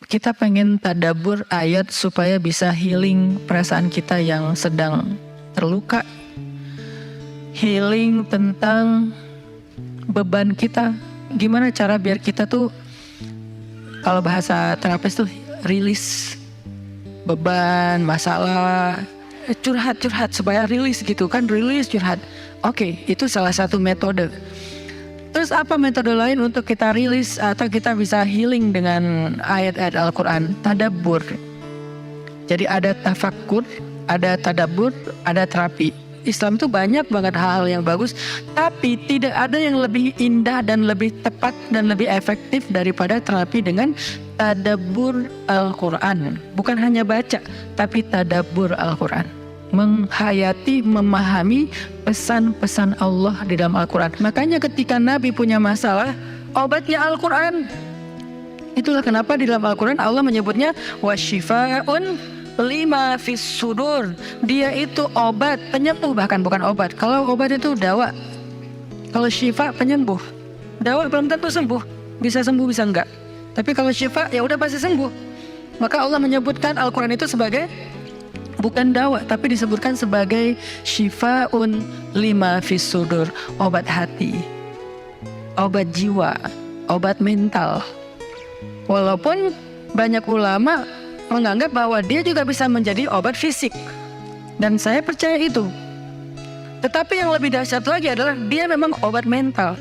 kita pengen tadabbur ayat supaya bisa healing perasaan kita yang sedang terluka, healing tentang beban kita. Gimana cara biar kita tuh, kalau bahasa terapis tuh rilis beban, masalah, curhat supaya rilis gitu kan, rilis curhat. Oke, itu salah satu metode. Terus apa metode lain untuk kita rilis atau kita bisa healing dengan ayat-ayat Al-Quran? Tadabbur. Jadi ada tafakkur, ada tadabbur, ada terapi. Islam itu banyak banget hal-hal yang bagus, tapi tidak ada yang lebih indah dan lebih tepat dan lebih efektif daripada terapi dengan tadabbur Al-Quran. Bukan hanya baca, tapi tadabbur Al-Quran. Menghayati, memahami pesan-pesan Allah di dalam Al-Quran. Makanya ketika Nabi punya masalah, obatnya Al-Quran. Itulah kenapa di dalam Al-Quran Allah menyebutnya wasyifa'un lima fis sudur. Dia itu obat, penyembuh, bahkan bukan obat. Kalau obat itu dawa, kalau syifa penyembuh. Dawa belum tentu sembuh, bisa sembuh bisa enggak. Tapi kalau syifa ya udah pasti sembuh. Maka Allah menyebutkan Al-Quran itu sebagai bukan dawa, tapi disebutkan sebagai syifaun lima fis sudur, obat hati, obat jiwa, obat mental. Walaupun banyak ulama menganggap bahwa dia juga bisa menjadi obat fisik, dan saya percaya itu. Tetapi yang lebih dahsyat lagi adalah dia memang obat mental.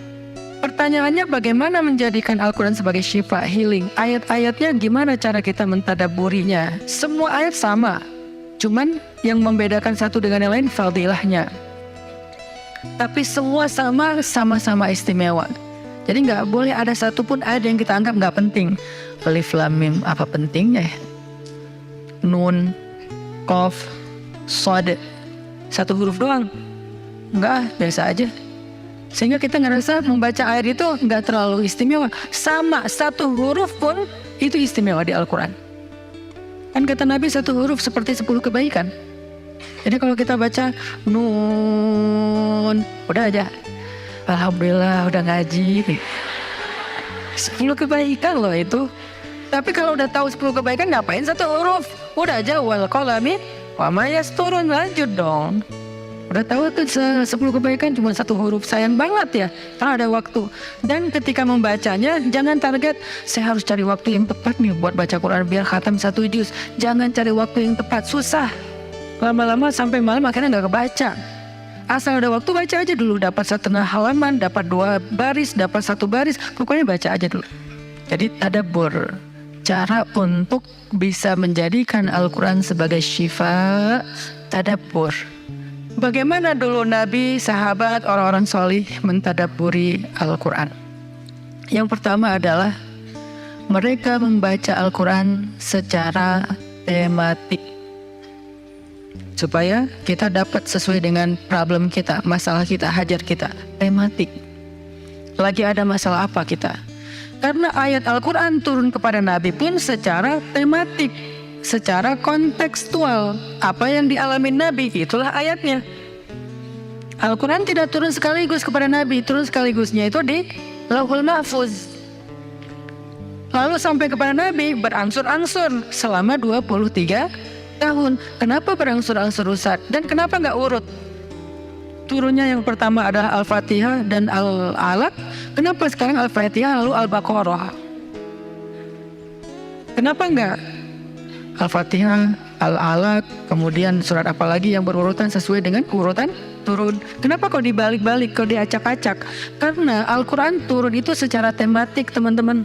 Pertanyaannya, bagaimana menjadikan Al-Quran sebagai syifa, healing? Ayat-ayatnya gimana cara kita mentadabburinya? Semua ayat sama, cuman yang membedakan satu dengan yang lain fadilahnya. Tapi semua sama-sama istimewa. Jadi nggak boleh ada satupun ayat yang kita anggap nggak penting. Alif Lam Mim, apa pentingnya ya? Nun, Qaf, Shad, satu huruf doang. Enggak, biasa aja. Sehingga kita ngerasa membaca ayat itu nggak terlalu istimewa. Sama, satu huruf pun itu istimewa di Al-Quran. Kan kata Nabi satu huruf seperti 10 kebaikan. Jadi kalau kita baca Nun, udah aja, alhamdulillah udah ngaji. 10 kebaikan loh itu. Tapi kalau udah tahu 10 kebaikan, ngapain satu huruf? Udah aja wal qalami wa ma yasturun, lanjut dong. Udah tahu tuh 10 kebaikan cuma satu huruf, sayang banget ya kalau ada waktu. Dan ketika membacanya jangan target saya harus cari waktu yang tepat nih buat baca Quran biar khatam 1 juz. Jangan cari waktu yang tepat, susah. Lama-lama sampai malam akhirnya nggak kebaca. Asal ada waktu baca aja dulu, dapat 1/2 halaman, dapat 2 baris, dapat 1 baris, pokoknya baca aja dulu. Jadi tadabbur, cara untuk bisa menjadikan Al-Quran sebagai syifa, tadabbur. Bagaimana dulu Nabi, sahabat, orang-orang solih mentadabburi Al-Quran? Yang pertama adalah mereka membaca Al-Quran secara tematik, supaya kita dapat sesuai dengan problem kita, masalah kita, hajat kita. Tematik. Lagi ada masalah apa kita? Karena ayat Al-Quran turun kepada Nabi pun secara tematik, secara kontekstual. Apa yang dialami Nabi, itulah ayatnya. Al-Quran tidak turun sekaligus kepada Nabi, turun sekaligusnya itu di Lauhul Mahfuz. Lalu sampai kepada Nabi berangsur-angsur selama 23 tahun. Kenapa berangsur-angsur, Ustaz? Dan kenapa nggak urut? Turunnya yang pertama adalah Al-Fatihah dan Al-Alaq. Kenapa sekarang Al-Fatihah lalu Al-Baqarah? Kenapa enggak Al-Fatihah, Al-Alaq, kemudian surat apa lagi yang berurutan sesuai dengan urutan turun? Kenapa kok dibalik-balik, kok diacak-acak? Karena Al-Quran turun itu secara tematik, teman-teman.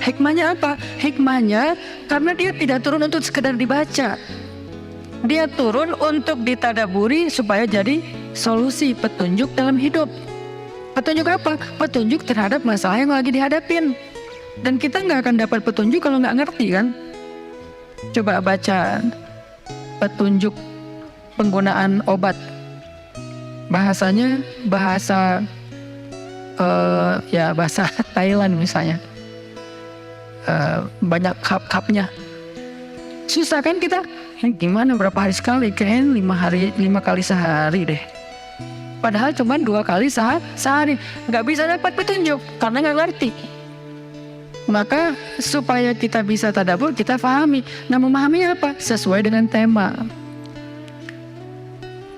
Hikmahnya apa? Hikmahnya karena dia tidak turun untuk sekedar dibaca. Dia turun untuk ditadaburi supaya jadi solusi, petunjuk dalam hidup. Petunjuk apa? Petunjuk terhadap masalah yang lagi dihadapin. Dan kita nggak akan dapat petunjuk kalau nggak ngerti kan? Coba baca petunjuk penggunaan obat. Bahasanya bahasa bahasa Thailand misalnya. Banyak kap-kapnya. Susah kan kita? Gimana berapa hari sekali? Kayaknya 5 kali sehari deh. Padahal cuma 2 kali sehari. Nggak bisa dapat petunjuk karena nggak ngerti. Maka supaya kita bisa tadabbur, kita pahami. Nah, memahami apa? Sesuai dengan tema.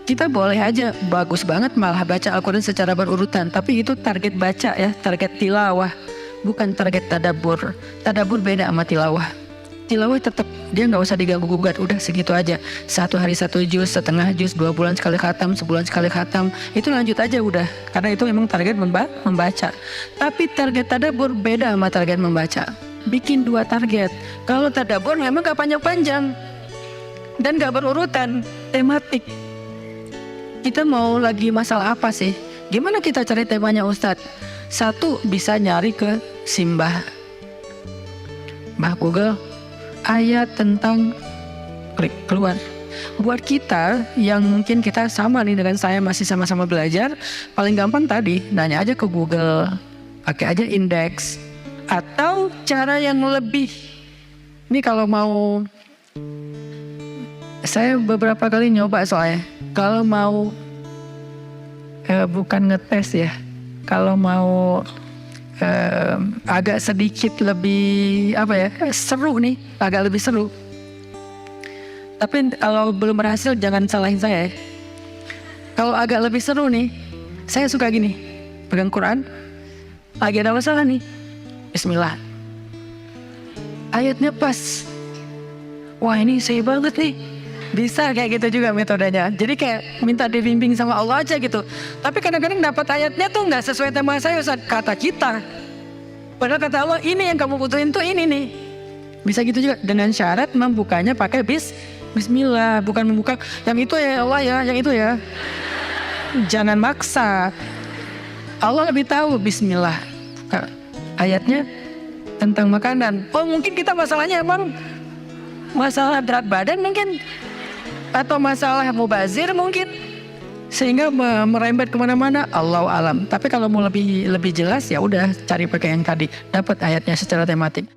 Kita boleh aja bagus banget malah baca Al-Quran secara berurutan, tapi itu target baca ya, target tilawah, bukan target tadabbur. Tadabbur beda sama tilawah. Tilawah tetap dia nggak usah diganggu gugat, udah segitu aja. 1 hari 1 juz, setengah juz, 2 bulan sekali khatam, sebulan sekali khatam, itu lanjut aja udah. Karena itu memang target membaca. Tapi target tadabbur beda sama target membaca. Bikin 2 target. Kalau tadabbur memang gak panjang-panjang dan gak berurutan, tematik. Kita mau lagi masalah apa sih? Gimana kita cari temanya Ustadz? 1, bisa nyari ke Simbah Google, ayat tentang, klik keluar. Buat kita yang mungkin kita sama nih dengan saya, masih sama-sama belajar, paling gampang tadi nanya aja ke Google, pakai aja indeks. Atau cara yang lebih, ini kalau mau, saya beberapa kali nyoba soalnya, kalau mau bukan ngetes ya, kalau mau agak sedikit lebih seru nih, agak lebih seru. Tapi kalau belum berhasil jangan salahin saya ya. Kalau agak lebih seru nih, saya suka gini, pegang Quran, lagi ada masalah nih, Bismillah, ayatnya pas, wah ini saya banget nih. Bisa kayak gitu juga metodenya. Jadi kayak minta dibimbing sama Allah aja gitu. Tapi kadang-kadang dapat ayatnya tuh nggak sesuai tema saya, Ustaz, kata kita. Padahal kata Allah, ini yang kamu butuhin tuh ini nih. Bisa gitu juga dengan syarat membukanya pakai Bismillah, bukan membuka yang itu ya Allah ya, yang itu ya. Jangan maksa. Allah lebih tahu. Bismillah. Ayatnya tentang makanan. Oh mungkin kita masalahnya emang masalah berat badan mungkin, atau masalah mubazir mungkin, sehingga merembet kemana-mana. Allahu alam. Tapi kalau mau lebih jelas ya udah cari pakai yang tadi, dapat ayatnya secara tematik.